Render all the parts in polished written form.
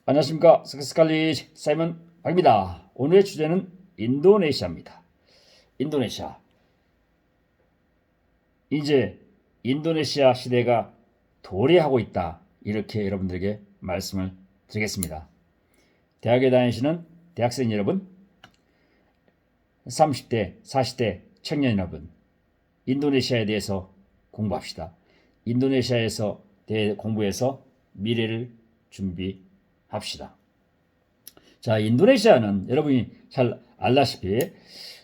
안녕하십니까. 스칼리지 사이먼 박입니다. 오늘의 주제는 인도네시아입니다. 인도네시아. 이제 인도네시아 시대가 도래하고 있다. 이렇게 여러분들에게 말씀을 드리겠습니다. 대학에 다니시는 대학생 여러분, 30대, 40대 청년 여러분, 인도네시아에 대해서 공부합시다. 인도네시아에서 공부해서 미래를 준비합시다. 자, 인도네시아는 여러분이 잘 알다시피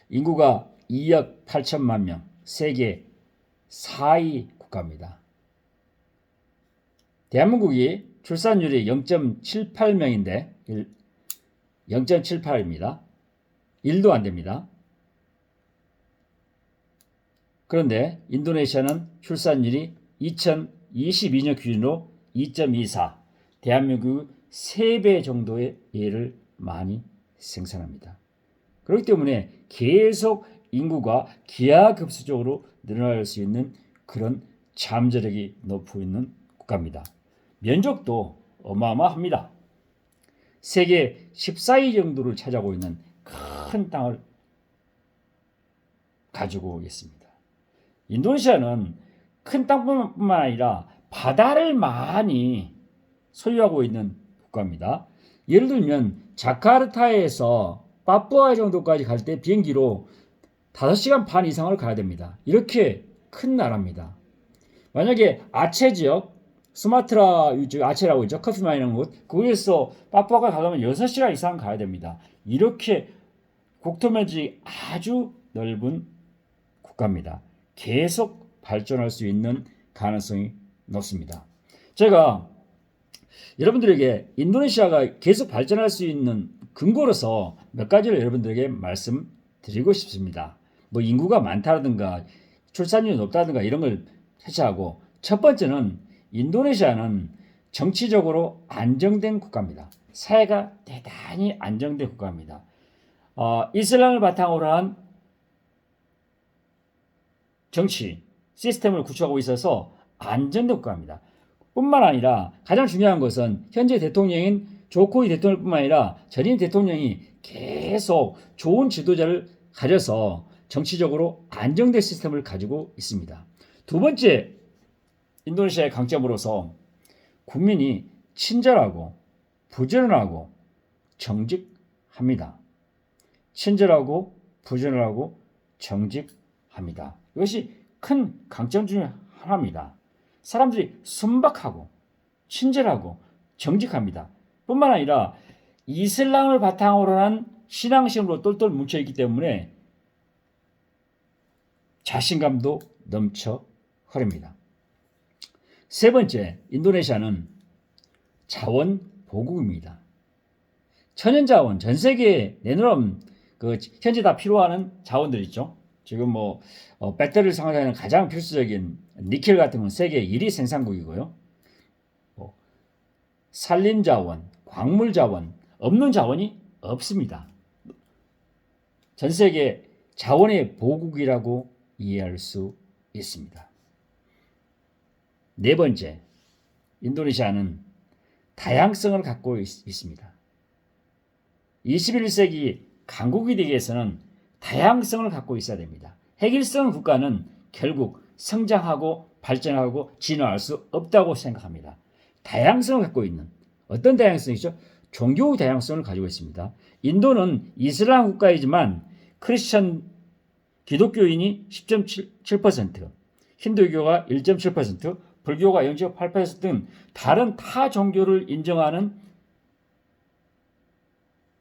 인구가 2억 8천만 명, 세계 4위 국가입니다. 대한민국이 출산율이 0.78명인데 0.78입니다. 1도 안 됩니다. 그런데 인도네시아는 출산율이 2022년 기준으로 2.24, 대한민국 3배 정도의 애를 많이 생산합니다. 그렇기 때문에 계속 인구가 기하급수적으로 늘어날 수 있는 그런 잠재력이 높고 있는 국가입니다. 면적도 어마어마합니다. 세계 14위 정도를 차지하고 있는 큰 땅을 가지고 있습니다. 인도네시아는 큰 땅뿐만 아니라 바다를 많이 소유하고 있는 국가입니다. 예를 들면 자카르타에서 파푸아 정도까지 갈 때 비행기로 5시간 반 이상을 가야 됩니다. 이렇게 큰 나라입니다. 만약에 아체 지역, 수마트라 아체라고 있죠. 커피 많이 나는 곳. 거기에서 파푸아가 가려면 6시간 이상 가야 됩니다. 이렇게 국토면적이 아주 넓은 국가입니다. 계속 발전할 수 있는 가능성이 높습니다. 제가 여러분들에게 인도네시아가 계속 발전할 수 있는 근거로서 몇 가지를 여러분들에게 말씀드리고 싶습니다. 뭐 인구가 많다든가 출산율이 높다든가 이런 걸 해체하고, 첫 번째는 인도네시아는 정치적으로 안정된 국가입니다. 사회가 대단히 안정된 국가입니다. 이슬람을 바탕으로 한 정치 시스템을 구축하고 있어서 안정된 국가입니다. 뿐만 아니라 가장 중요한 것은 현재 대통령인 조코위 대통령뿐만 아니라 전임 대통령이 계속 좋은 지도자를 가려서 정치적으로 안정된 시스템을 가지고 있습니다. 두 번째, 인도네시아의 강점으로서 국민이 친절하고 부지런하고 정직합니다. 친절하고 부지런하고 정직합니다. 이것이 큰 강점 중에 하나입니다. 사람들이 순박하고 친절하고 정직합니다. 뿐만 아니라 이슬람을 바탕으로 한 신앙심으로 똘똘 뭉쳐있기 때문에 자신감도 넘쳐 흐릅니다. 세 번째, 인도네시아는 자원 보국입니다. 천연자원, 전 세계에 내놓은 현재 다 필요한 자원들 있죠. 지금 배터리를 생산하는 가장 필수적인 니켈 같은 건 세계 1위 생산국이고요. 산림자원, 광물자원, 없는 자원이 없습니다. 전 세계 자원의 보국이라고 이해할 수 있습니다. 네 번째, 인도네시아는 다양성을 갖고 있습니다. 21세기 강국이 되기 위해서는 다양성을 갖고 있어야 됩니다. 획일성 국가는 결국 성장하고 발전하고 진화할 수 없다고 생각합니다. 다양성을 갖고 있는, 어떤 다양성이죠? 종교 다양성을 가지고 있습니다. 인도는 이슬람 국가이지만 크리스천 기독교인이 10.7%, 힌두교가 1.7%, 불교가 0.8% 등 다른 타 종교를 인정하는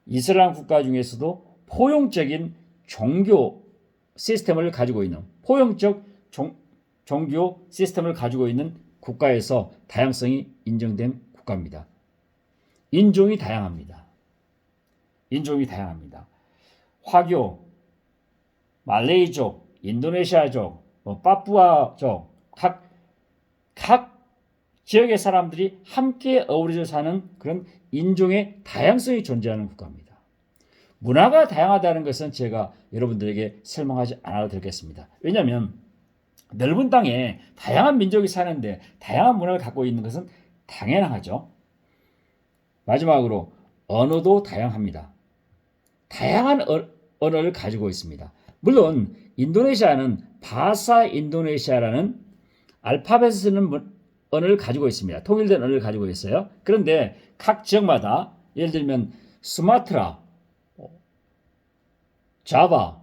이슬람 국가 중에서도 포용적인 종교 시스템을 가지고 있는, 포용적 종교 시스템을 가지고 있는 국가에서 다양성이 인정된 국가입니다. 인종이 다양합니다. 화교, 말레이족, 인도네시아족, 파푸아족, 각 지역의 사람들이 함께 어우러져 사는 그런 인종의 다양성이 존재하는 국가입니다. 문화가 다양하다는 것은 제가 여러분들에게 설명하지 않아도 되겠습니다. 왜냐하면 넓은 땅에 다양한 민족이 사는데 다양한 문화를 갖고 있는 것은 당연하죠. 마지막으로 언어도 다양합니다. 다양한 언어를 가지고 있습니다. 물론 인도네시아는 바사 인도네시아라는 알파벳을 쓰는 언어를 가지고 있습니다. 통일된 언어를 가지고 있어요. 그런데 각 지역마다 예를 들면 수마트라, 자바,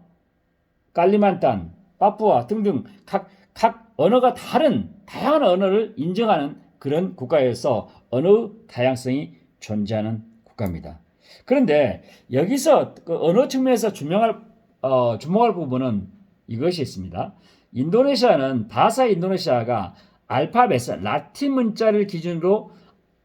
깔리만탄, 파푸아 등등 각 언어가 다양한 언어를 인정하는 그런 국가에서 언어 다양성이 존재하는 국가입니다. 그런데 여기서 그 언어 측면에서 주목할 부분은 이것이 있습니다. 인도네시아는 바사 인도네시아가 알파벳, 라틴 문자를 기준으로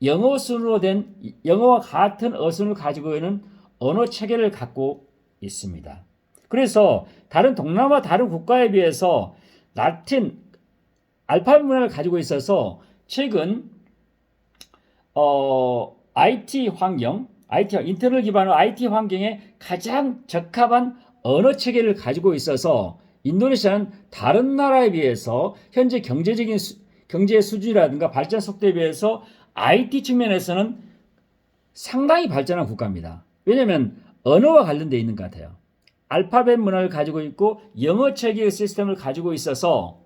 영어 순으로 된 영어와 같은 어순을 가지고 있는 언어 체계를 갖고 있습니다. 그래서 다른 동남아 다른 국가에 비해서 라틴 알파벳 문화를 가지고 있어서 최근 IT 환경, 인터넷 기반의 IT 환경에 가장 적합한 언어 체계를 가지고 있어서 인도네시아는 다른 나라에 비해서 현재 경제 수준이라든가 발전 속도에 비해서 IT 측면에서는 상당히 발전한 국가입니다. 왜냐하면 언어와 관련되어 있는 것 같아요. 알파벳 문화를 가지고 있고 영어 체계의 시스템을 가지고 있어서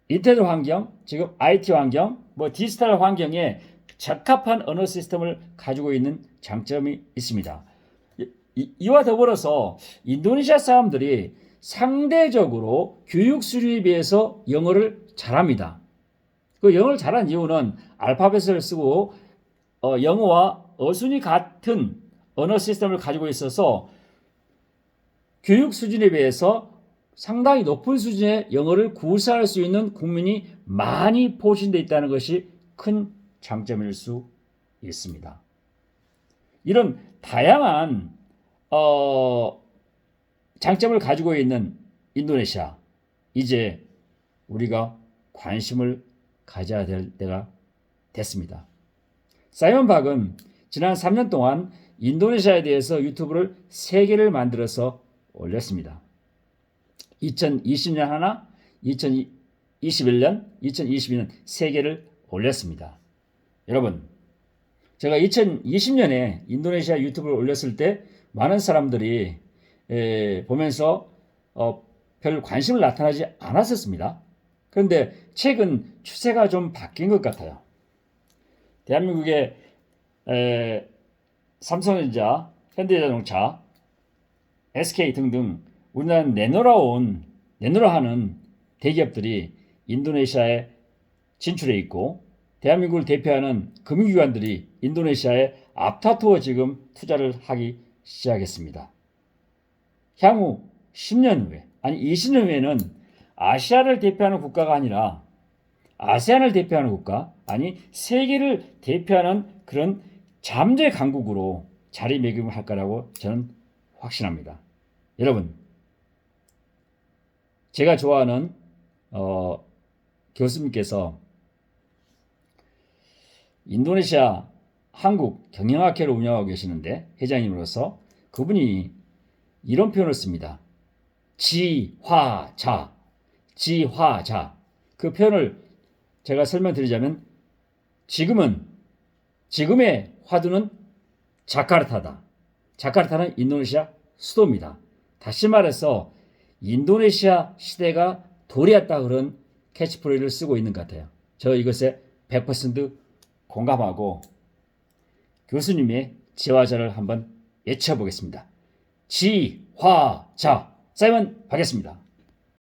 인터넷 환경, 지금 IT 환경, 디지털 환경에 적합한 언어 시스템을 가지고 있는 장점이 있습니다. 이와 더불어서 인도네시아 사람들이 상대적으로 교육 수준에 비해서 영어를 잘합니다. 그 영어를 잘하는 이유는 알파벳을 쓰고 영어와 어순이 같은 언어 시스템을 가지고 있어서 교육 수준에 비해서 상당히 높은 수준의 영어를 구사할 수 있는 국민이 많이 포진되어 있다는 것이 큰 장점일 수 있습니다. 이런 다양한 장점을 가지고 있는 인도네시아, 이제 우리가 관심을 가져야 될 때가 됐습니다. 사이먼 박은 지난 3년 동안 인도네시아에 대해서 유튜브를 3개를 만들어서 올렸습니다. 2020년 하나, 2021년, 2022년 3개를 올렸습니다. 여러분, 제가 2020년에 인도네시아 유튜브를 올렸을 때 많은 사람들이 보면서 별 관심을 나타나지 않았었습니다. 그런데 최근 추세가 좀 바뀐 것 같아요. 대한민국의 삼성전자, 현대자동차, SK 등등 우리나라 내노라 하는 대기업들이 인도네시아에 진출해 있고 대한민국을 대표하는 금융기관들이 인도네시아에 앞다투어 지금 투자를 하기 시작했습니다. 향후 10년 후에, 아니 20년 후에는 아시아를 대표하는 국가가 아니라 아세안을 대표하는 국가, 아니 세계를 대표하는 그런 잠재 강국으로 자리매김을 할 거라고 저는 확신합니다. 여러분, 제가 좋아하는 교수님께서 인도네시아 한국 경영학회를 운영하고 계시는데 회장님으로서 그분이 이런 표현을 씁니다. 지화자. 그 표현을 제가 설명드리자면 지금의 화두는 자카르타다. 자카르타는 인도네시아 수도입니다. 다시 말해서 인도네시아 시대가 도래했다 그런 캐치프레이즈를 쓰고 있는 것 같아요. 저 이것에 100% 공감하고 교수님의 지화자를 한번 외쳐보겠습니다. 지화자 사이먼 박이었습니다.